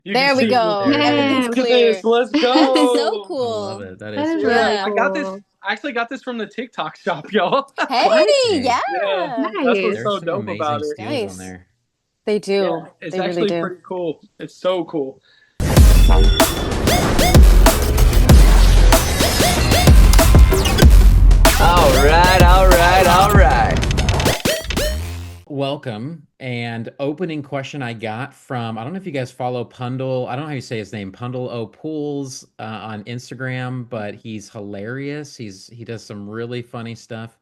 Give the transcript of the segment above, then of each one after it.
You can There we see it. go. There it Everything's is. Look at clear. this. Let's So go. I love cool. it. That That is is cool. really Yeah, Yeah. I got this. cool. I actually got this from the TikTok shop, y'all. Hey, What? Hey, Yeah, yeah. that's what's there's so Nice. some dope amazing about it. steals on Nice. there. They Yeah, do. it's They really actually do. pretty cool. It's so cool. All right, all right, all right. Welcome. And opening question I got from, I don't know if you guys follow Pundle. I don't know how you say his name, Pundle O Pools on Instagram, but he's hilarious. He does some really funny stuff.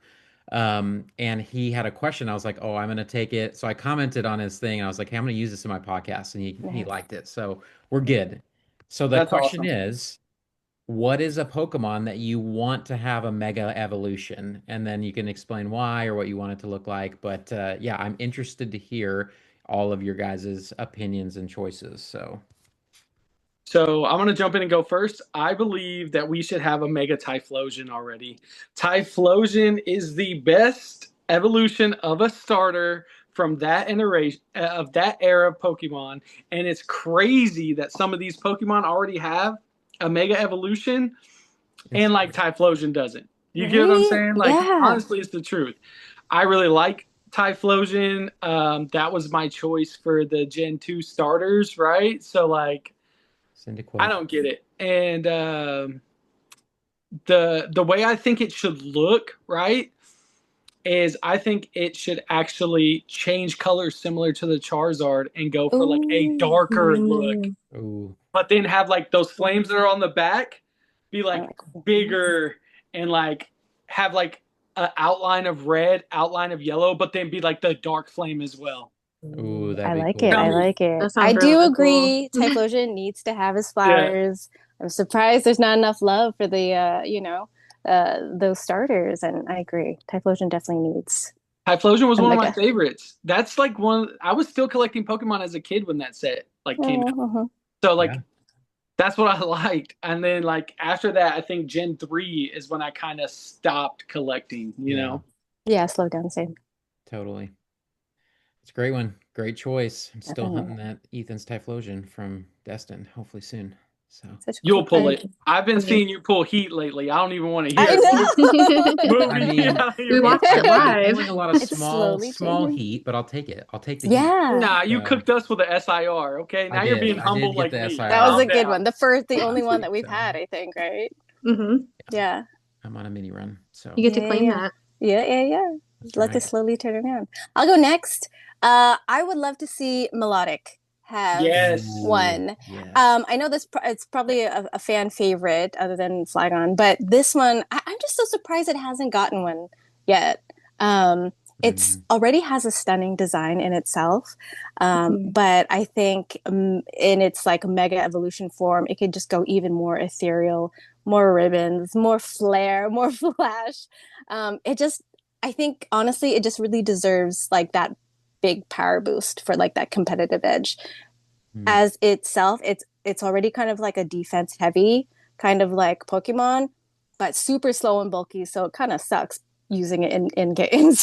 And he had a question. I was like, oh, I'm gonna take it. So I commented on his thing. And I was like, hey, I'm gonna use this in my podcast, and he Nice. liked it. So we're good. So the That's question awesome. is, what is a Pokemon that you want to have a mega evolution? And then you can explain why or what you want it to look like. But yeah, I'm interested to hear all of your guys' opinions and choices. So, So I'm gonna jump in and go first. I believe that we should have a Mega Typhlosion already. Typhlosion is the best evolution of a starter from that iteration of that era of Pokemon, and it's crazy that some of these Pokemon already have a Mega Evolution, it's and like Typhlosion doesn't. You get what I'm Right? saying? Like Yeah. honestly, it's the truth. I really like Typhlosion. That was my choice for the Gen 2 starters, right? So like I Cyndaquil. don't get it. And the way I think it should look, right, is I think it should actually change colors similar to the Charizard and go for like a Ooh, darker look, Mm. Oh, but then have like those flames that are on the back be I like like flames. bigger and like have like an outline of red, outline of yellow, but then be like the dark flame as well. oh, that'd I be like it. cool. Tell I me. like it. That I sounds do really cool. agree. Typhlosion needs to have his Yeah. flowers. I'm surprised there's not enough love for the those starters, and I agree. Typhlosion definitely needs Typhlosion was a one of my mega. favorites. That's like one I was still collecting Pokemon as a kid when that set like came out. Oh, So Yeah. like that's what I liked. And then like after that, I think Gen 3 is when I kind of stopped collecting, you Yeah, know? yeah, slow down, same. totally. It's a great one. Great choice. I'm still Definitely. hunting that Ethan's Typhlosion from Destin, hopefully soon. So, Such a You'll cute pull card. it. I've been Amazing. seeing you pull heat lately. I don't even want to hear I it. Move, I me mean, out of your We mouth. watched it I'm live. pulling a lot of It's small, slowly small changing. heat, but I'll take it. I'll take the heat. Yeah, Nah, you So cooked us with a SIR, okay? I Now you're did. being I did humble get like the me. that was SIR a Calm good down. one. The only last one that week. we've So had, I think, right? Hmm. yeah, Yeah. I'm on a mini run. So You get to Yeah, claim yeah. that. Yeah, yeah, yeah. that's Let right. this slowly turn around. I'll go next. I would love to see Melodic have Yes. Ooh, one. yes. I know it's probably a fan favorite other than Flagon, but this one, I'm just so surprised it hasn't gotten one yet. Um, it's Mhm. already has a stunning design in itself, Mhm. but I think in its like mega evolution form, it could just go even more ethereal, more ribbons, more flair, more flash. It just, I think honestly, it just really deserves like that big power boost for like that competitive edge. Mhm. As itself, it's already kind of like a defense heavy kind of like Pokemon, but super slow and bulky, so it kind of sucks using it in game.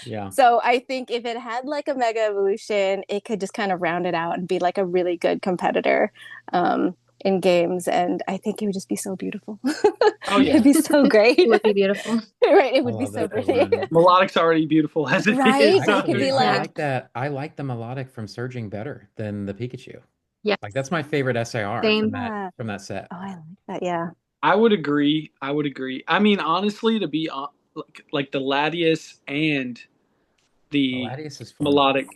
Yeah. So I think if it had like a mega evolution, it could just kind of round it out and be like a really good competitor in games. And I think it would just be so beautiful. Oh It'd yeah. be so great. It would be beautiful. Right? It I would be love so that for pretty. one. Melodic's already beautiful as it Right? is. So, It I could Actually, be mean, I Yeah. like, like that. I like the melodic from Surging better than the Pikachu. Like Yes. that's my favorite SAR Same. yeah. from that set. Oh, I like that. Yeah. I would agree. I would agree. I mean, honestly, to be on, like the Latias and the Latias is fun. Melodic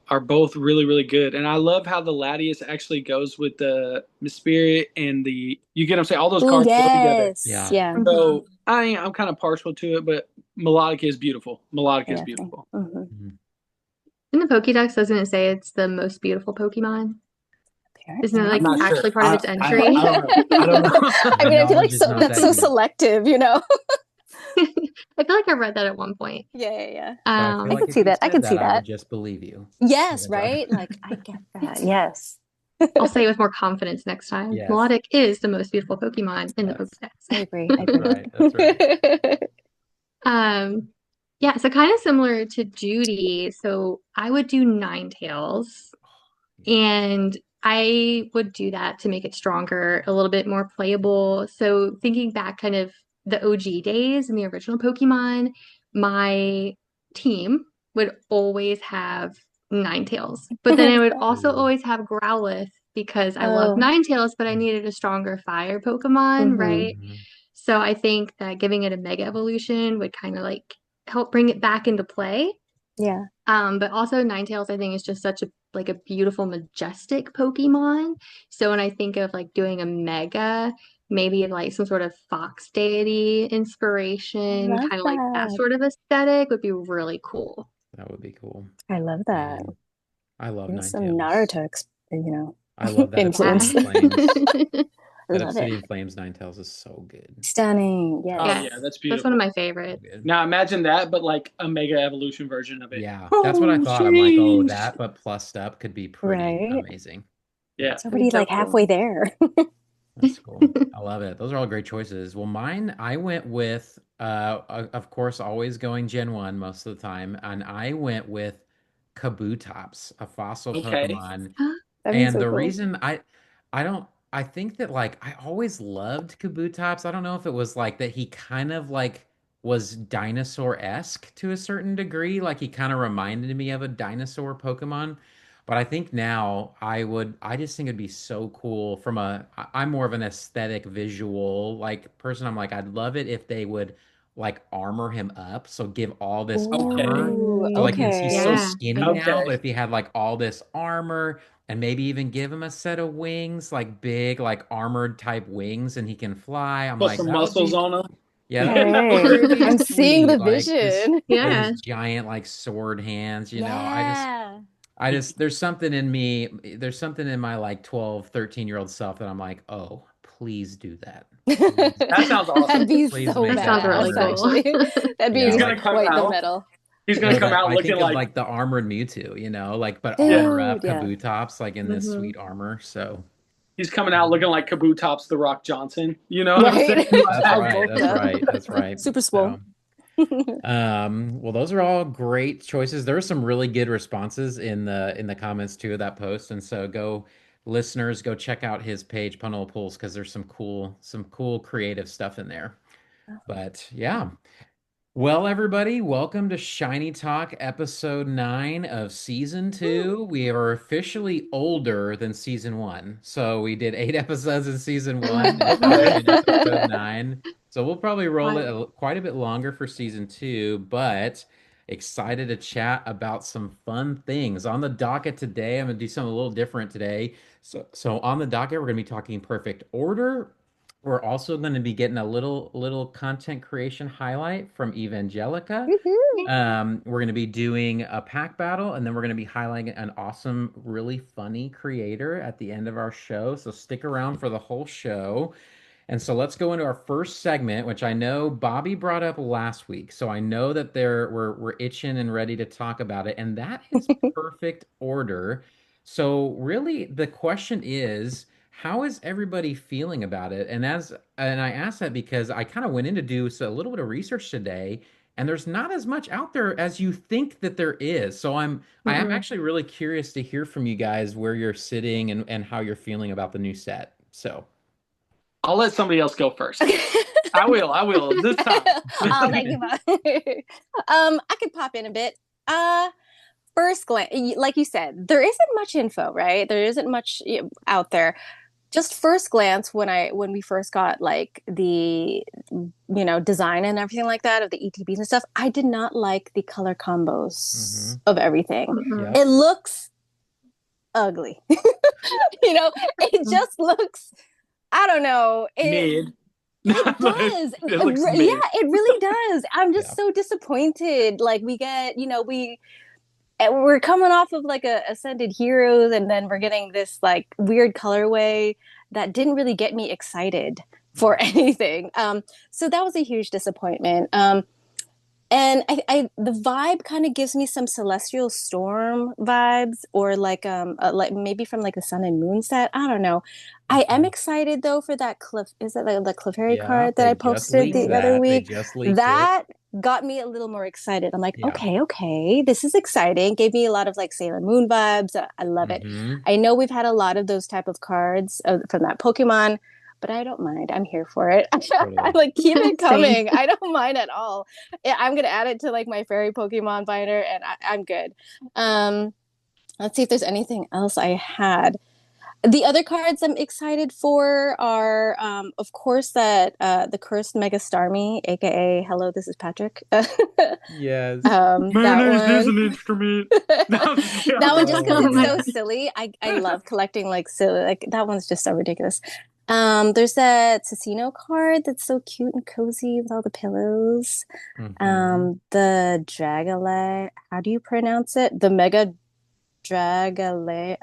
are both really, really good. And I love how the Latias actually goes with the Miss Spirit and the you get what I'm saying, all those Oh, cards go together. yes. Yeah. Yeah. Hmm. So I'm kind of partial to it, but Melodic is beautiful. Melodic is Definitely. beautiful. Mhm. In the Pokédex, doesn't it say it's the most beautiful Pokemon? Isn't it I'm like Apparently. not actually sure. part of its I entry? don't know. I don't I My know. mean, I feel like knowledge is so not that's that so deep, selective, you know? I feel like I read that at one point. Yeah, yeah, yeah. but I feel I Um, like could if see you that. I said could see that, I would that. just believe you Yes, because I. right? Like, I get that. Yes. I'll say it with more confidence next time. Yes. Melodic is the most beautiful Pokemon in the Yes. I Pokédex. agree. I That's agree. right. That's right. Um, yeah, so kind of similar to Judy. So I would do Ninetales. Yeah. And I would do that to make it stronger, a little bit more playable. So thinking back kind of the OG days and the original Pokemon, my team would always have Ninetales. But then I would also Ooh. always have Growlithe because I love Oh. Ninetales, but I needed a stronger fire Pokemon, right? Mhm. So I think that giving it a Mega Evolution would kind of like help bring it back into play. Yeah. But also Ninetales, I think, is just such a like a beautiful, majestic Pokemon. So when I think of like doing a mega, maybe like some sort of fox deity I inspiration, love kind of like that that. sort of aesthetic would be really cool. That would be cool. I love that. Man, I love There's some Ninetales. Naruto, I love that influence. Obsidian Flames. That Love it. Obsidian Flames Ninetales is so good. Stunning. Oh Yes. Yes, yeah, that's that's one of beautiful. my So favorites. good. Now imagine that, but like a Mega Evolution version of it. Yeah, that's what I Oh, thought. I'm like, oh, sheesh. that but plussed up could be pretty Right. amazing. Yeah, Yeah, It's that'd be already like so cool. halfway there. that's cool. I love it. Those are all great choices. Well, mine, I went with, of course, always going Gen 1 most of the time, and I went with Kabutops, a fossil Okay. Pokemon. That'd be And so the cool. reason I don't, I think that like I always loved Kabutops. I don't know if it was like that he kind of like was dinosaur-esque to a certain degree. Like he kind of reminded me of a dinosaur Pokemon. But I think now I just think it'd be so cool from I'm more of an aesthetic visual like person. I'm like, I'd love it if they would like armor him up. So give all this Okay. armor. Ooh, So like he's so okay. Yeah, skinny okay. now, Okay. but if he had like all this armor and maybe even give him a set of wings, like big, like armored type wings, and he can fly. I'm Put like, some that would muscles be, on yeah, that would be Hey, pretty I'm seeing the sweet. Like just vision. with Yeah. his giant like sword hands, Yeah. there's something in me, there's something in my like 12, 13-year-old self that I'm like, oh, please do that. Please, That sounds That'd awesome. be please so make That that sounds really badass, armored. cool. actually. That'd Yeah, He's be gonna like come quite the out. medal. He's gonna well, come that out I looking think of like like the armored Mewtwo, like but yeah. armor Dude, up yeah. Kabutops, like in this hmm sweet armor. So He's coming out looking like Kabutops, the Rock Johnson. You know what I'm saying? Right? Like that's All how right. bulked That's up. right. That's right. Super swole. So, well, those are all great choices. There were some really good responses in the comments too of that post, and so go listeners, go check out his page, Punnel Pools, because there's some cool creative stuff in there. But yeah. Well, everybody, welcome to Shiny Talk episode 9 of season 2. We are officially older than season 1. So we did 8 episodes in season 1, and now we're okay. in episode 9. So we'll probably roll it Wow. quite a bit longer for season 2, but excited to chat about some fun things. On the docket today, I'm going to do something a little different today. So on the docket, we're going to be talking perfect order. We're also going to be getting a little content creation highlight from Evangelica. Woohoo. We're going to be doing a pack battle, and then we're going to be highlighting an awesome, really funny creator at the end of our show. So stick around for the whole show. And so let's go into our first segment, which I know Bobby brought up last week. So I know that we're itching and ready to talk about it, and that is perfect order. So really, the question is, how is everybody feeling about it? And I asked that because I kind of went in to do a little bit of research today, and there's not as much out there as you think that there is. So I am hmm actually really curious to hear from you guys where you're sitting and how you're feeling about the new set. So. I'll let somebody else go first. I will this time. Oh, thank you, Bob. I could pop in a bit. First glance, like you said, there isn't much info, right? There isn't much out there. Just first glance, when we first got like the design and everything like that of the ETBs and stuff, I did not like the color combos of everything. Yeah. It looks ugly. It just looks, I don't know. Mid. It does. It looks mid. Yeah, it really does. I'm just Yeah. so disappointed. Like we get, we're coming off of like a Ascended Heroes, and then we're getting this like weird colorway that didn't really get me excited for anything. So that was a huge disappointment. And I the vibe kind of gives me some Celestial Storm vibes, or like maybe from like the Sun and Moon set. I don't know. I am excited though for that Cliff. Is it like the Clefairy Yeah, card that they I just posted leaked the other that. They week? just leaked it. That got me a little more excited. I'm like, Yeah. okay, this is exciting. Gave me a lot of like Sailor Moon vibes. I love it. Mm-hmm. I know we've had a lot of those type of cards from that Pokemon, but I don't mind. I'm here for it. I Totally. like keep it Same. coming. I don't mind at all. I'm gonna add it to like my fairy Pokemon binder, and I'm good. Um, let's see if there's anything else I had. The other cards I'm excited for are, of course, that the Cursed Mega Starmie, aka Hello, this is Patrick. Yes. That Mayonnaise is one. an instrument. No, I'm just kidding. That one just because Oh it's my so silly. I love collecting like silly, like that one's just so ridiculous. There's that Cicino card that's so cute and cozy with all the pillows. Mm-hmm. The Dragale, how do you pronounce it? The Mega Dragalage.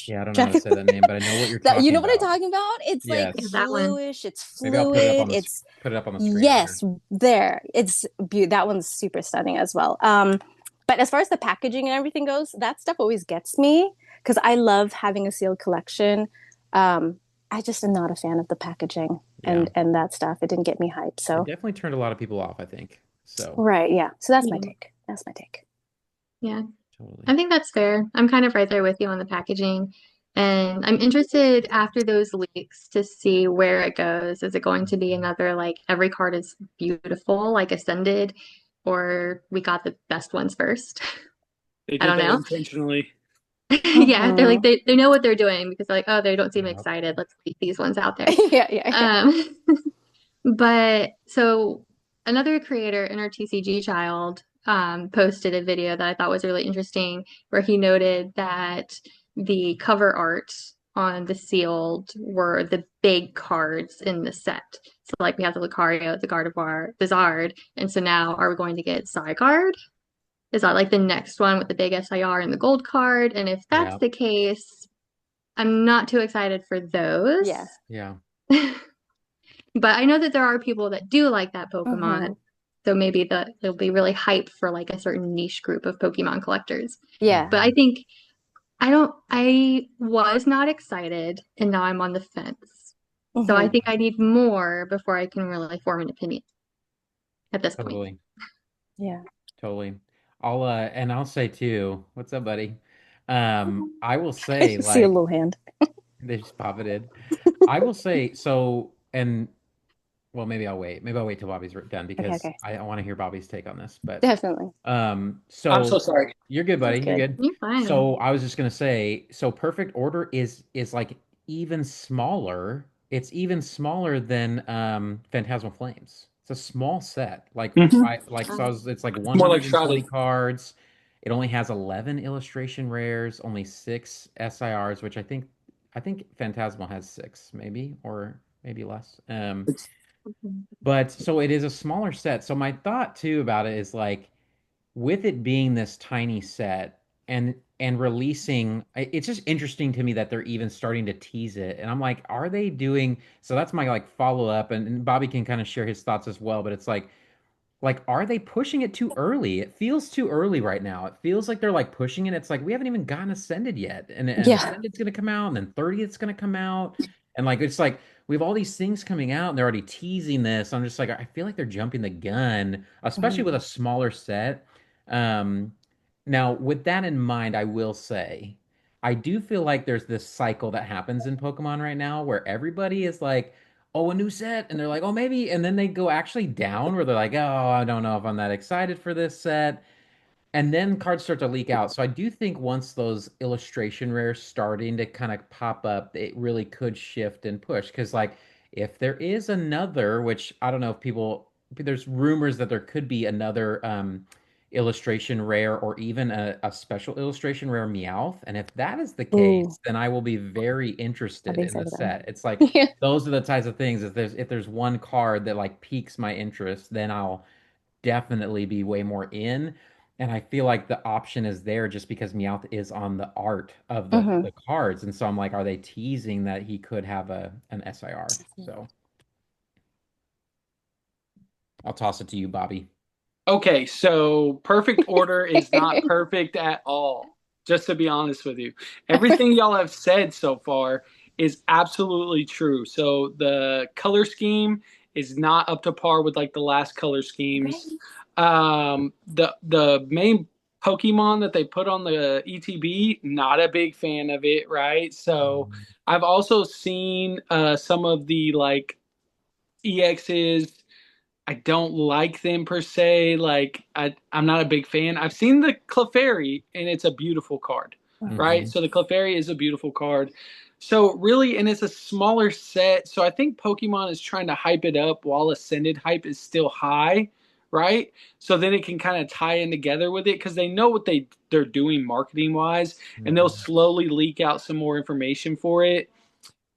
Yeah, I don't know how to say that name, but I know what you're That, you talking know what I'm about. talking about? It's like Yeah, Yes. that one. bluish, it's Maybe I'll put it up on fluid. the It's put it up on the screen here. yes, there. That one's super stunning as well. But as far as the packaging and everything goes, that stuff always gets me because I love having a sealed collection. I just am not a fan of the packaging Yeah. and that stuff. It didn't get me hyped. It So definitely turned a lot of people off, I think. So right, yeah. So that's my Yeah. take. That's my take. Yeah. totally. I think that's fair. I'm kind of right there with you on the packaging. And I'm interested after those leaks to see where it goes. Is it going to be another like every card is beautiful, like Ascended, or we got the best ones first? They I did don't that know. intentionally. Yeah, they're like Mm-hmm. they know what they're doing because they're like, oh, they don't seem Yep. excited. Let's leave these ones out there. Yeah, yeah, yeah. Um, but so another creator, Inner TCG Child, posted a video that I thought was really interesting, where he noted that the cover art on the sealed were the big cards in the set. So like we have the Lucario, the Gardevoir, the Zard, and so now are we going to get Zygarde? Is that like the next one with the big SIR and the gold card? And if that's Yeah. the case, I'm not too excited for those. Yeah. Yeah. But I know that there are people that do like that Mm-hmm. Pokemon. So maybe they'll be really hyped for like a certain niche group of Pokemon collectors. Yeah. But Mm-hmm. I think I was not excited and now I'm on the fence. So I Mm-hmm. think I need more before I can really form an opinion at this point. Totally. Yeah. Totally. I'll say too, what's up, buddy? I will say See a like little hand. they just pop it in. I will say so, and well, maybe I'll wait. Maybe I'll wait till Bobby's done Okay, because okay. I want to hear Bobby's take on this. But Definitely. I'm so so sorry. you're good, buddy. That's You're good. good. You're fine. So I was just gonna say, so Perfect Order is like even smaller. It's even smaller than Phantasmal Flames. It's a small set. Hmm. So I was, it's like More like 120 Shrouded. cards. It only has 11 illustration rares, only 6 SIRs, which I think Phantasmal has 6 maybe or maybe less. But so it is a smaller set. So my thought too about it is like with it being this tiny set and releasing it's just interesting to me that they're even starting to tease it. And I'm like, are they doing so that's my like follow up and Bobby can kind of share his thoughts as well, but it's like, are they pushing it too early? It feels too early right now. It feels like they're like pushing it. It's like we haven't even gotten Ascended yet, and Yeah. Ascended's gonna come out, and then 30th's gonna come out, and like it's like we have all these things coming out, and they're already teasing this. I'm just like, I feel like they're jumping the gun, especially Mm-hmm. with a smaller set. Um, Now, with that in mind, I will say, I do feel like there's this cycle that happens in Pokemon right now where everybody is like oh, a new set. And they're like, oh, maybe. And then they go actually down where they're like, oh, I don't know if I'm that excited for this set. And then cards start to leak out. So I do think once those illustration rares starting to kind of pop up, it really could shift and push. Because like if there is another, which I don't know if people there's rumors that there could be another illustration rare or even a special illustration rare Meowth. And if that is the Ooh, case, then I will be very I'll be interested in the excited on set. It's like that. Yeah. those are the types of things. If there's one card that like piques my interest, then I'll definitely be way more in. And I feel like the option is there just because Meowth is on the art of the Mm-hmm. the cards. And so I'm like, are they teasing that he could have an SIR? So I'll toss it to you, Bobby. Okay, so perfect order is not perfect at all, just to be honest with you. Everything y'all have said so far is absolutely true. So the color scheme is not up to par with like the last color schemes. Right. The main Pokemon that they put on the ETB, not a big fan of it, right? So Mhm. I've also seen some of the like EXs. I don't like them per se. Like I'm not a big fan. I've seen the Clefairy, and it's a beautiful card, right? Mhm. So the Clefairy is a beautiful card. So really, and it's a smaller set. So I think Pokemon is trying to hype it up while Ascended hype is still high, right? So then it can kind of tie in together with it because they know what they're doing marketing wise, and they'll Mhm. slowly leak out some more information for it.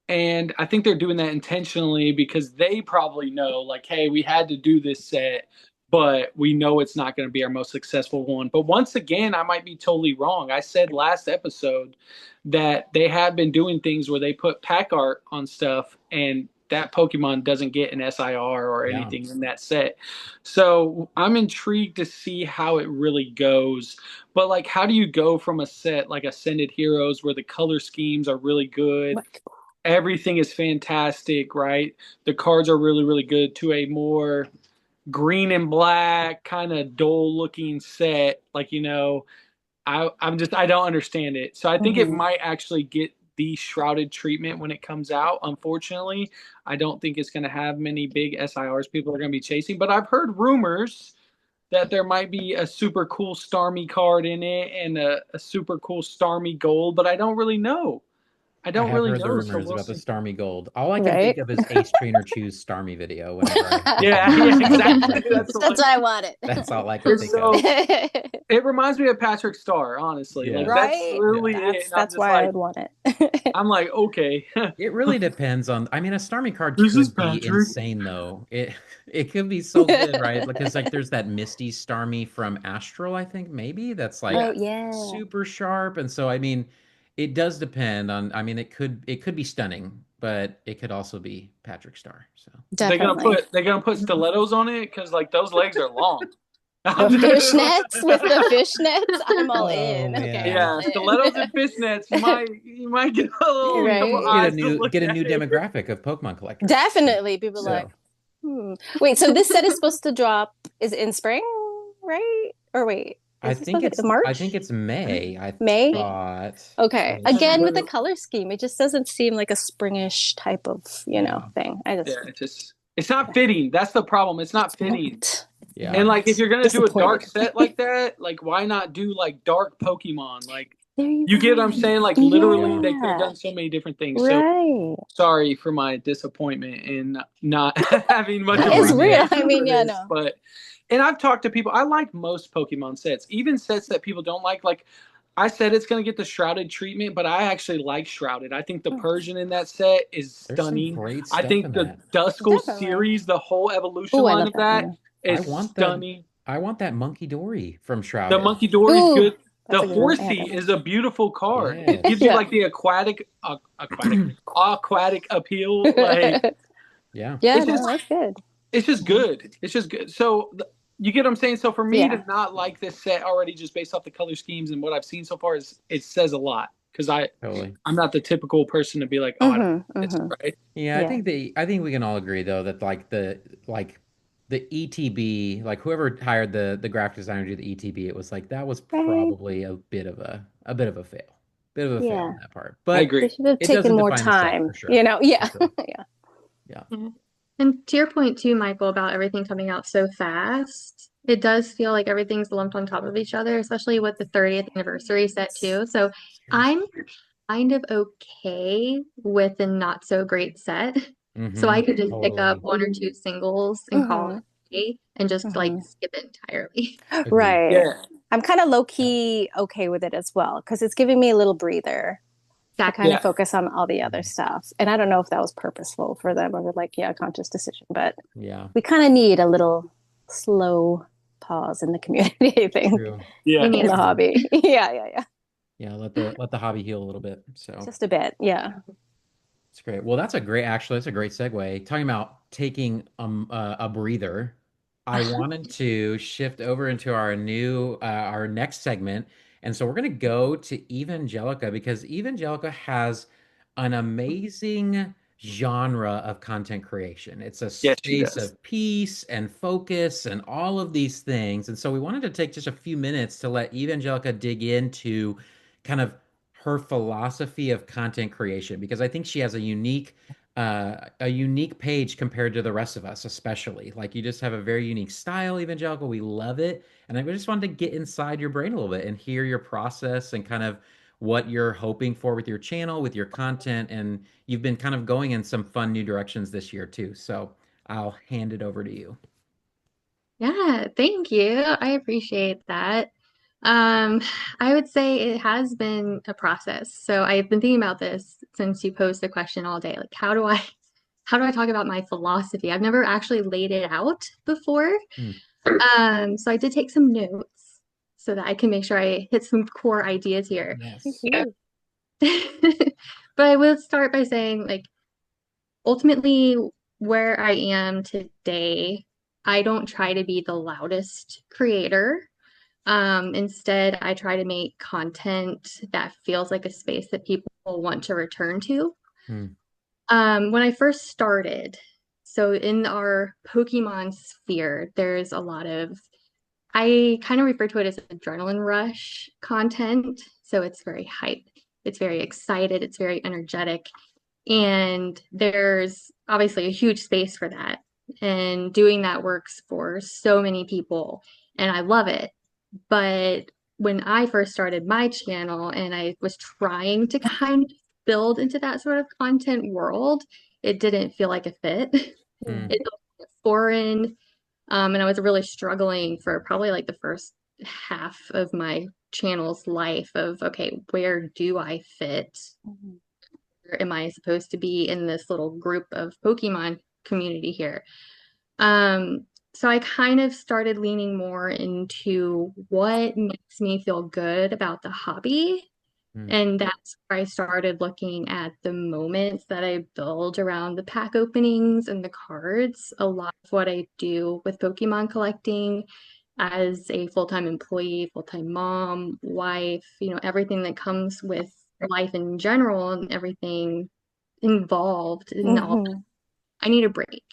And I think they're doing that intentionally because they probably know, like, hey, we had to do this set, but we know it's not going to be our most successful one. But once again, I might be totally wrong. I said last episode that they have been doing things where they put pack art on stuff and that Pokemon doesn't get an SIR or Yeah. anything in that set. So I'm intrigued to see how it really goes. But like, how do you go from a set like Ascended Heroes where the color schemes are really good, Like, everything is fantastic, right? The cards are really, really good to a more green and black, kind of dull looking set. Like, I don't understand it. So I think it mhm. might actually get the shrouded treatment when it comes out. Unfortunately, I don't think it's going to have many big SIRs people are going to be chasing, but I've heard rumors that there might be a super cool Starmie card in it and a super cool Starmie gold, but I don't really know. I I don't have really heard the know, so rumors we'll about the see. Starmie Gold. All I can think Right. of is Ace Trainer Choose Starmie video whenever I think of Yeah, yeah, exactly. that's That's That's why I hilarious. want that's all I can It's think of. so it reminds me of Patrick Starr, honestly. Like Yeah. that's Right? really Yeah. it. And That's why I would want it. I'm like, okay. It really depends on, I mean, a Starmie card This is could be Patrick. insane though. It could be so good, right? Because like there's that Misty Starmie from Astral, I think maybe that's like Oh Yeah. yeah, super sharp. And so I mean, it does depend on, I mean, it could be stunning, but it could also be Patrick Star. So definitely. They're gonna put stilettos on it because like those legs are long. The fishnets with the fishnets, I'm all oh in. Okay, I'm man. all Yeah, stilettos and fishnets. You might get a little couple in. Right? eyes to look Get a at new it. demographic of Pokemon collectors. Definitely. People So like, Wait, so this set is supposed to drop is it in spring, right? Or wait, I is it think supposed to it's I think March? it's May. I May? thought. Okay. I Again with the swear. color scheme, it just doesn't seem like a springish type of, Yeah. thing. I Yeah, just it's not fitting. That's the problem. It's not it's fitting. not. Yeah. And like if Not. you're gonna do a dark Disappointed. set like that, like why not do like dark Pokemon? Like There you you get what I'm go. saying? Like literally they could have Yeah. done so many different things. So Right. sorry for my disappointment in not having much No, I It's real. mean, I appreciation for mean, yeah, this. no. But and I've talked to people. I like most Pokemon sets, even sets that people don't like. Like I said, it's going to get the Shrouded treatment, but I actually like Shrouded. I think the Persian in that set is there's some stunning. great I stuff think in the that. Duskull Definitely. series, the whole evolution Oh, I line love of that that one. I is want the stunning. I want that Monkey Dory from The Shrouded. Monkey Dory's Ooh, good. The that's a good one. I have Horsey that one. is a beautiful card. It gives Yes. you Yeah. like the aquatic appeal. Like Yeah. Yeah, it's no, just that's good. it's just good. It's just good. So you get what I'm saying. So for me Yeah. to not like this set already just based off the color schemes and what I've seen so far is it says a lot because Totally. I'm not the typical person to be like, oh, I don't Mm-hmm. like this, Mm-hmm. right? Yeah, Yeah. I think we can all agree though that like the ETB, like whoever hired the graphic designer to do the ETB, it was like that was Right. probably a bit of a fail. Bit of a fail Yeah. on that part. I But agree. They should have it taken doesn't more define the set time, for sure. For Yeah. sure. Yeah. Yeah. Yeah. And to your point too, Michael, about everything coming out so fast, it does feel like everything's lumped on top of each other, especially with the 30th anniversary set too. So I'm kind of okay with a not so great set. So Mm-hmm. I could just pick up Totally. one or two singles and call Mm-hmm. it a day and just like Mm-hmm. skip it entirely. Agreed. Right. Yeah. I'm kind of low Yeah. key okay with it as well because it's giving me a little breather to kind Exactly. of Yeah. focus on all the other Mhm. stuff. And I don't know if that was purposeful for them or like, yeah, a conscious decision, but Yeah. we kind of need a little slow pause in the community, I think, True. Yeah. We need in the a hobby. Yeah. Yeah, let the hobby heal a little bit. So Just a bit. Yeah. it's great. Well, that's a great segue. Talking about taking a breather, I wanted to shift over into our next segment, and so we're going to go to Evangelica because Evangelica has an amazing genre of content creation. It's a Yes, she space does. of peace and focus and all of these things. And so we wanted to take just a few minutes to let Evangelica dig into kind of her philosophy of content creation because I think she has a unique page compared to the rest of us, especially. Like you just have a very unique style, Evangelical. We love it. And I just wanted to get inside your brain a little bit and hear your process and kind of what you're hoping for with your channel, with your content, and you've been kind of going in some fun new directions this year too. So I'll hand it over to you. Yeah, thank you. I appreciate that. Um, I would say it has been a process. So I've been thinking about this since you posed the question all day. Like, how do I talk about my philosophy? I've never actually laid it out before. Hmm. So I did take some notes so that I can make sure I hit some core ideas here. Yes. But I will start by saying, like, ultimately, where I am today, I don't try to be the loudest creator. Instead, I try to make content that feels like a space that people want to return to. Hmm. When I first started, so in our Pokemon sphere, there's a lot of, I kind of refer to it as adrenaline rush content. So it's very hype, it's very excited, it's very energetic. And there's obviously a huge space for that. And doing that works for so many people. And I love it. But when I first started my channel and I was trying to kind of build into that sort of content world, it didn't feel like a fit. Hmm. It felt foreign. And I was really struggling for probably like the first half of my channel's life of, okay, where do I fit? Mhm. Where am I supposed to be in this little group of Pokemon community here? Um, so I kind of started leaning more into what makes me feel good about the hobby. Hmm. And that's where I started looking at the moments that I build around the pack openings and the cards. A lot of what I do with Pokemon collecting as a full-time employee, full-time mom, wife, everything that comes with life in general and everything involved in all. Mhm. I need a break.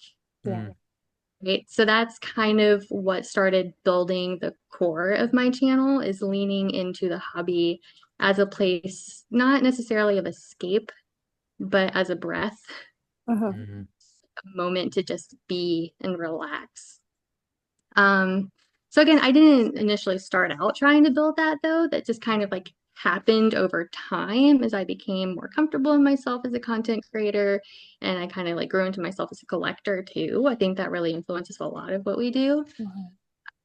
Hmm. Yeah. Right. So that's kind of what started building the core of my channel is leaning into the hobby as a place, not necessarily of escape, but as a breath, Mhm. Hmm. a moment to just be and relax. Um, so again, I didn't initially start out trying to build that though. That just kind of like happened over time as I became more comfortable in myself as a content creator and I kind of like grew into myself as a collector too. I think that really influences a lot of what we do.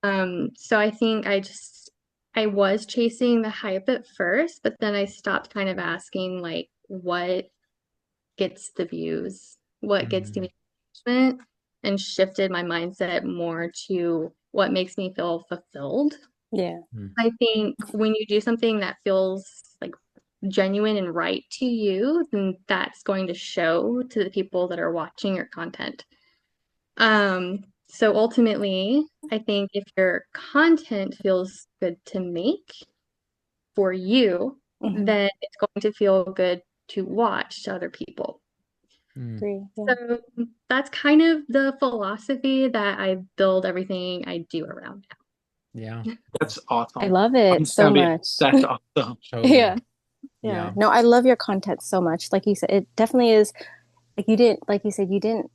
Mhm. So I think I was chasing the hype at first, but then I stopped kind of asking like what gets the views, what gets Hmm. the engagement, and shifted my mindset more to what makes me feel fulfilled. Yeah. Hmm. I think when you do something that feels like genuine and right to you, then that's going to show to the people that are watching your content. So ultimately, I think if your content feels good to make for you, Mhm. then it's going to feel good to watch to other people. Hmm. Agree. Yeah. So that's kind of the philosophy that I build everything I do around Yeah, That's I awesome. love it so much. That's awesome. Yeah. totally. Yeah. Yeah. No, I love your content so much. Like you said, it definitely is like you didn't, like you said, you didn't,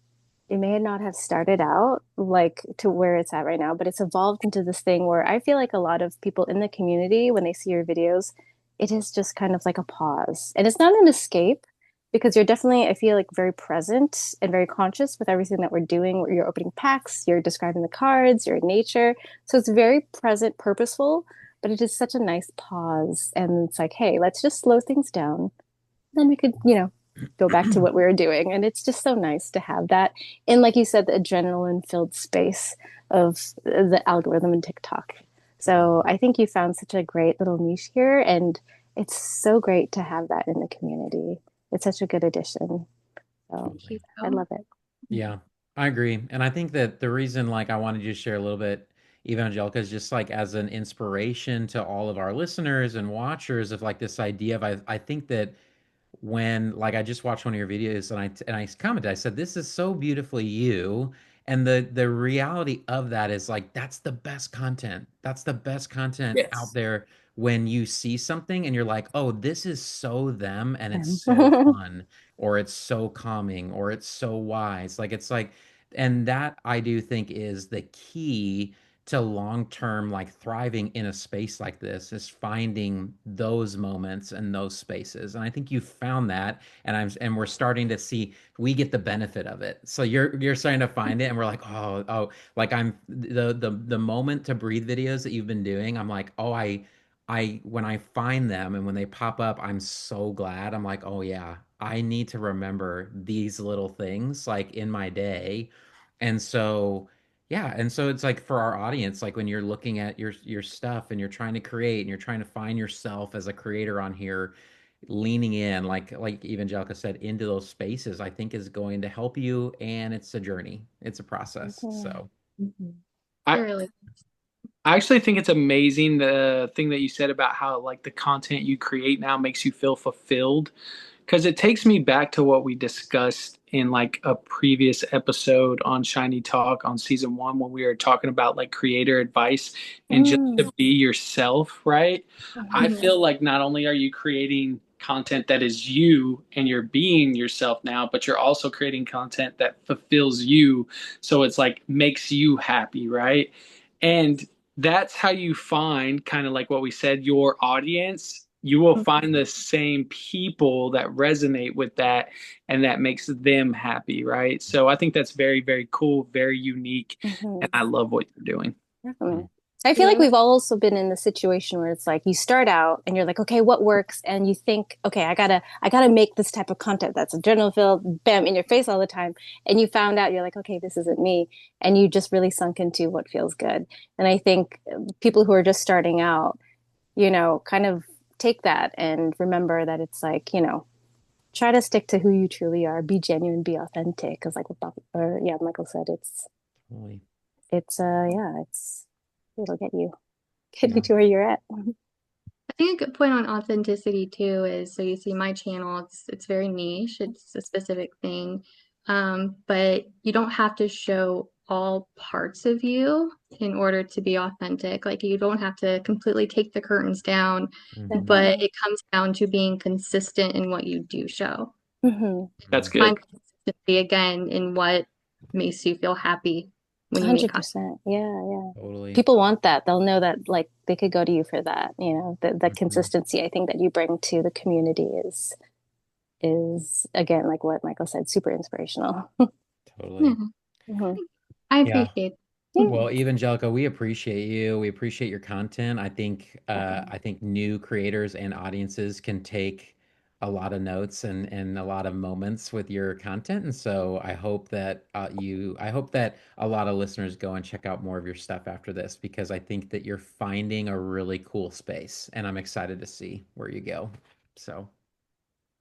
it may not have started out like to where it's at right now, but it's evolved into this thing where I feel like a lot of people in the community, when they see your videos, it is just kind of like a pause. And it's not an escape because you're definitely, I feel like, very present and very conscious with everything that we're doing. You're opening packs, you're describing the cards, you're in nature. So it's very present, purposeful, but it is such a nice pause. And it's like, hey, let's just slow things down. Then we could, go back to what we were doing. And it's just so nice to have that. And like you said, the adrenaline filled space of the algorithm in TikTok. So I think you found such a great little niche here. And it's so great to have that in the community. It's such a good addition. So now. I love it. Yeah, I agree. And I think that the reason like I wanted you to share a little bit Evangelica is just like as an inspiration to all of our listeners and watchers of like this idea of I think that when like I just watched one of your videos and I commented, I said, "This is so beautifully you." And the reality of that is like that's the best content. That's the best content out Yes. there when you see something and you're like, "Oh, this is so them and it's so fun or it's so calming or it's so wise." Like it's like and that I do think is the key to long-term like thriving in a space like this is finding those moments and those spaces. And I think you found that and we're starting to see we get the benefit of it. So you're starting to find it and we're like, oh, like I'm the moment to breathe videos that you've been doing, I'm like, oh, I when I find them and when they pop up, I'm so glad. I'm like, oh yeah, I need to remember these little things like in my day. And so yeah, and so it's like for our audience, like when you're looking at your stuff and you're trying to create and you're trying to find yourself as a creator on here, leaning in, like Evangelica said, into those spaces, I think is going to help you. And it's a journey, it's a process. So Mhm. It I, really. I actually think it's amazing the thing that you said about how like the content you create now makes you feel fulfilled because it takes me back to what we discussed in like a previous episode on Shiny Talk on season 1 when we were talking about like creator advice and just Mm. to be yourself, right? I Mhm. feel like not only are you creating content that is you and you're being yourself now, but you're also creating content that fulfills you. So it's like makes you happy, right? And that's how you find kind of like what we said, your audience. You will find the same people that resonate with that and that makes them happy, right? So I think that's very, very cool, very unique, and Mhm. I love what you're doing. Definitely. mm, I feel like Yeah. we've all also been in the situation where it's like you start out and you're like, okay, what works? And you think, okay, I gotta make this type of content that's a journal filled, bam, in your face all the time. And you found out you're like, okay, this isn't me. And you just really sunk into what feels good. And I think people who are just starting out, kind of take that and remember that it's like, try to stick to who you truly are, be genuine, be authentic. Because like what Michael said, totally. it'll get you Yeah. to where you're at. I think a good point on authenticity too is so you see my channel, it's very niche, it's a specific thing. But you don't have to show all parts of you in order to be authentic. Like you don't have to completely take the curtains down, Hmm. but Definitely. it comes down to being consistent in what you do show. Mm-hmm. That's Hmm. good. Find consistency again in what makes you feel happy when you make content. 100%. Yeah, yeah. Totally. People want that. They'll know that like they could go to you for that. The Hmm. consistency I think that you bring to the community is again like what Michael said, super inspirational. Yeah, Totally. Hmm. I Yeah. appreciate it. Yeah. Well, Evangelica, we appreciate you. We appreciate your content. I think new creators and audiences can take a lot of notes and a lot of moments with your content. And so I hope that a lot of listeners go and check out more of your stuff after this because I think that you're finding a really cool space and I'm excited to see where you go. So,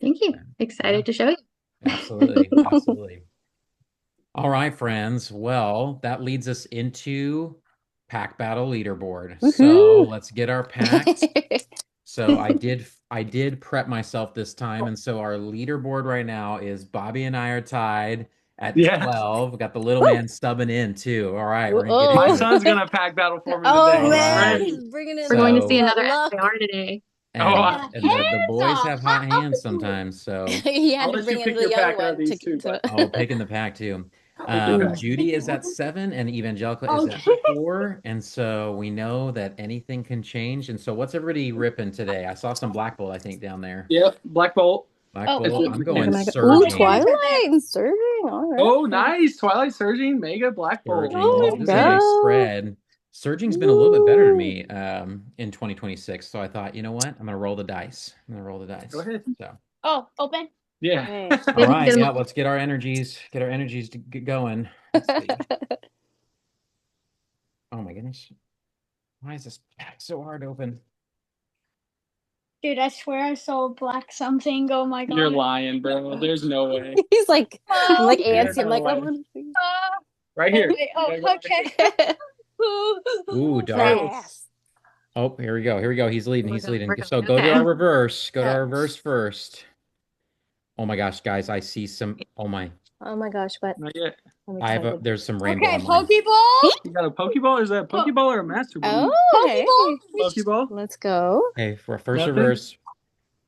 Thank you. yeah, Excited to show you. absolutely. Absolutely. All right, friends. Well, that leads us into pack battle leaderboard. So Woohoo. let's get our packs. So I did prep myself this time, and so our leaderboard right now is Bobby and I are tied at Yeah. 12. We got the little Woo. man stubbing in too. All right, we're gonna get My into Oh. it. son's gonna pack battle for me Oh today. All He's man, right. ready. he's bringing We're in going to the see So the another luck. SAR today. Oh, and I, the boys have hot hands sometimes. So He had I'll to let you bring in pick the your young pack out of one these two, bud. oh, picking the pack too. Pick your pack. Judy is at 7 and Evangelica is at 4. And so we know that anything can change. And so what's everybody ripping today? I saw some Black Bolt, I think, down there. Yep, Black Bolt. Black Oh, It's Bolt. with I'm the Mega going can. Mega. Ooh, surging. Twilight and Surging. All Oh, right. nice. Twilight Surging, Mega Black Bolt. Surging. Let's Well, this is a Okay. nice go. spread. Surging's been a little bit better to Woo. me in 2026. So I thought, you know what? I'm gonna roll the dice. I'm gonna roll the Go dice. ahead. So Yeah. Okay. all Get, right, get 'em yeah, let's get our energies to get going. Let's see. Oh my goodness. Why is this pack so hard to open? Dude, I swear I saw a black something. Oh my You're god. lying, bro. There's no way. He's like, I'm like There's antsy. I'm no like, I way. want to see. Right Oh here. wait, You gotta go right here. okay. Ooh, darts. Yes. Oh, here we go. Here we go. He's leading. we're He's going, we're leading. going. So go to Okay. our reverse. Go to our Yes. reverse first. Oh my gosh, guys, I see some. Oh my, Oh my gosh, what? Not yet. I'm I have a. excited. There's some rainbow Okay, on mine. Pokeball. You got a Pokeball? Is that a Po- Pokeball or a Master Ball? Oh, hey. Pokeball. Pokeball? Let's go. Okay, for first Nothing? reverse.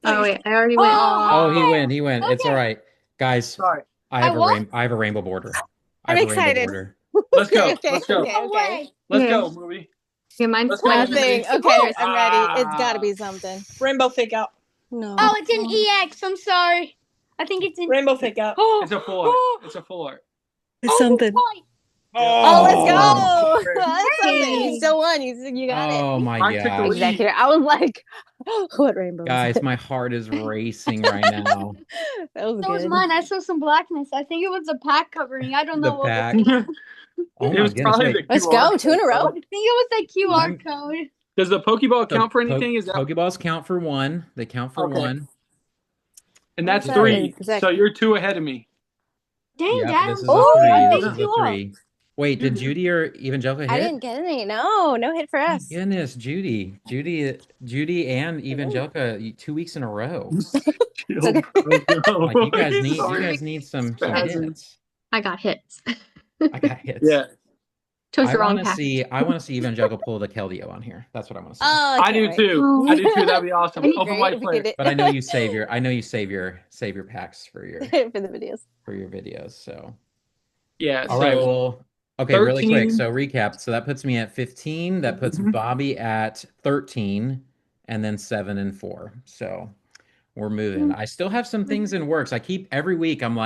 Oh wait, I already went. Oh, he Oh, win. He win. It's all okay. right, guys. Sorry. I won. I have a rainbow border. I I'm have a rainbow excited. border. Let's Okay, go. okay, Let's go. okay, No okay. way. Let's Okay. go, movie. Yeah, mine's Let's go, Nothing. Timothy. Okay, I'm ready. It's got to Ah. be something. Rainbow fake out. No. Oh, it's an EX. I'm sorry. I think it's an. Rainbow fake out. Oh, It's a 4. It's a 4. It's something. boy. Oh, let's Oh. go. That's something. You Hey. still won. You got it. Oh my I took the gosh. lead. Executor. I was like, what rainbow is Guys, it? my heart is racing right now. That was That was good. mine. I saw some blackness. I think it was a pack covering. I don't The know what was. pack. I Oh It my was goodness. probably Wait. the Let's QR go. 2 in a code, row. though. think it was the QR Mine- code. Does the Pokeball So count for anything? Is that Pokeballs count for one. They count for okay? one. And What's that's that? 3. Exact- So you're 2 ahead of me. Dang, Yep, Dad, this I'm is a Oh, three. sorry. I This picked is a you up. three. Wait, did Judy or Evangelica I hit? didn't get any. No, no hit for My us. goodness, Judy and Evangelica 2 weeks in a row. It's okay. Like you guys need Sorry. some Spazzing. hits. I got hits. I got hits. Yeah, Chose I the wrong want to pack. see Evangelical pull the Keldeo on here. That's what I want to see. Oh, I do can't too. Oh. I do too. That'd be awesome. wait. Open Great white if we flare. could But I know you save your packs for your for the videos. videos. So Yeah. all right, So well, okay, really quick. 13. So recap. So that puts me at 15. That puts Bobby at 13, and then 7 and 4. So we're moving. I still have some things in works. I keep every week. I'm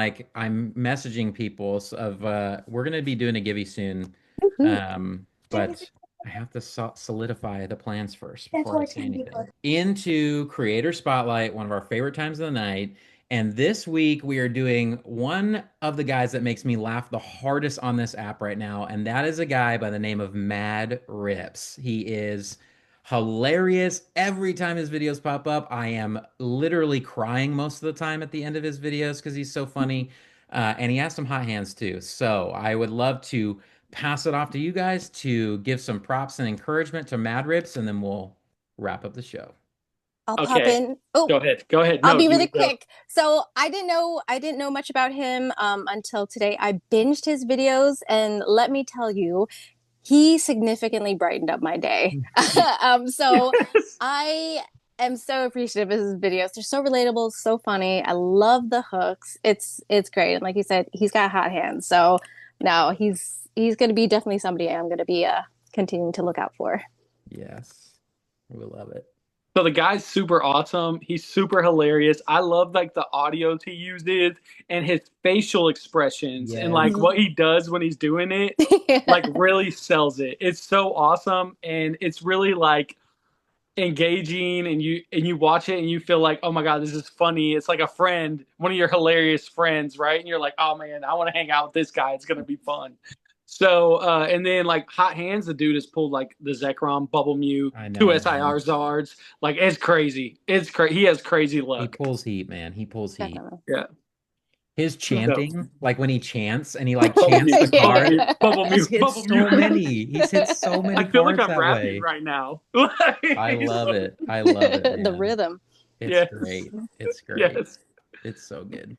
messaging people of we're gonna be doing a givey soon, but I have to solidify the plans first That's before I why say candy anything. Into Creator Spotlight, one of our favorite times of the night. And this week we are doing one of the guys that makes me laugh the hardest on this app right now, and that is a guy by the name of Mad Rips. He is hilarious. Every time his videos pop up, I am literally crying most of the time at the end of his videos because he's so funny. And he has some hot hands too. So I would love to pass it off to you guys to give some props and encouragement to Mad Rips, and then we'll wrap up the show. I'll pop Okay. in. Oh, Go ahead. Go ahead. I'll No, be you really go. quick. So I didn't know much about him until today. I binged his videos, and let me tell you, he significantly brightened up my day. So I am so appreciative of his videos. They're so relatable, so funny. I love the hooks. It's great. And like you said, he's got hot hands. So no, he's going to be definitely somebody I'm going to be continuing to look out for. Yes, we love it. So the guy's super awesome. He's super hilarious. I love like the audios he uses and his facial expressions and like Yes. what he does when he's doing it. Like really sells it. It's so awesome and it's really like engaging and you watch it and you feel like, oh my god, this is funny. It's like a friend, one of your hilarious friends, right? And you're like, oh man, I want to hang out with this guy. It's gonna be fun. So and then like Hot Hands, the dude has pulled like the Zekrom, Bubble Mew, I know, 2 man. SIR Zards. Like it's crazy. It's crazy. He has crazy He luck. pulls heat, man. He pulls heat. Definitely. Yeah. His chanting, like when he chants and he like Bubble chants Mew, the card. Bubble Mew, He's hit Bubble so Mew. many. He's hit so many I feel like cards I'm that rapping way. right now. I love it. I love it, The man. rhythm. It's Yes. great. It's great. Yes. It's so good.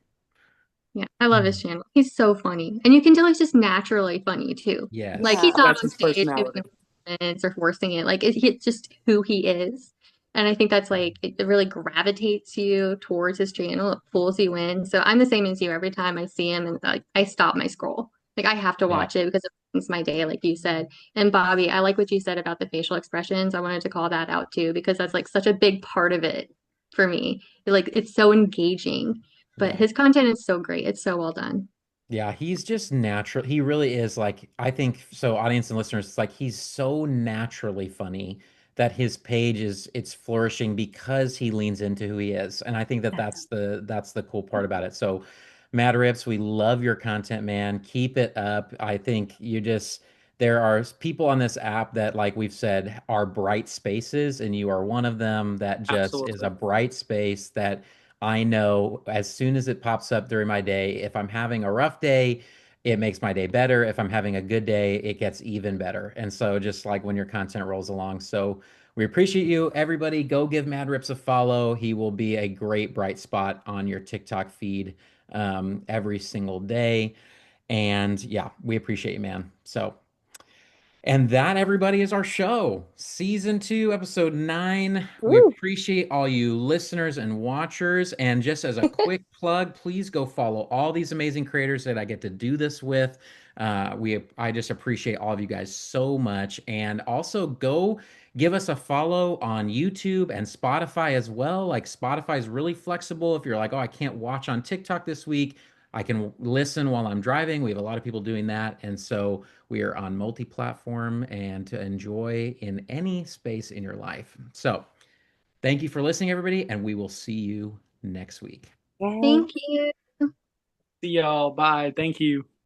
Yeah, I love his channel. He's so funny. And you can tell he's just naturally funny too. Yes. Like he's not That's on his stage personality. giving comments or forcing it. Like it's just who he is. And I think that's like it really gravitates you towards his channel. It pulls you in. So I'm the same as you. Every time I see him and like I stop my scroll. Like I have to watch it because it brings my day, like you said. And Bobby, I like what you said about the facial expressions. I wanted to call that out too because that's like such a big part of it for me. Like it's so engaging. But Yeah. his content is so great. It's so well done. Yeah, he's just natural. He really is like, I think so, audience and listeners, it's like he's so naturally funny that his page it's flourishing because he leans into who he is. And I think that that's the cool part about it. So Mad Rips, we love your content, man. Keep it up. I think there are people on this app that, like we've said, are bright spaces, and you are one of them that just is Absolutely. a bright space that I know as soon as it pops up during my day, if I'm having a rough day, it makes my day better. If I'm having a good day, it gets even better. And so just like when your content rolls along. So We appreciate you. Everybody, go give Mad Rips a follow. He will be a great bright spot on your TikTok feed every single day. And yeah, we appreciate you, man. So, and that, everybody, is our show. Season 2, episode 9. We Woo. appreciate all you listeners and watchers. And just as a quick plug, please go follow all these amazing creators that I get to do this with. I just appreciate all of you guys so much. And also go give us a follow on YouTube and Spotify as well. Like Spotify is really flexible. If you're like, oh, I can't watch on TikTok this week, I can listen while I'm driving. We have a lot of people doing that. And so we are on multi-platform and to enjoy in any space in your life. So thank you for listening, everybody, and we will see you next week. Yay. Thank you. See y'all. Bye. Thank you.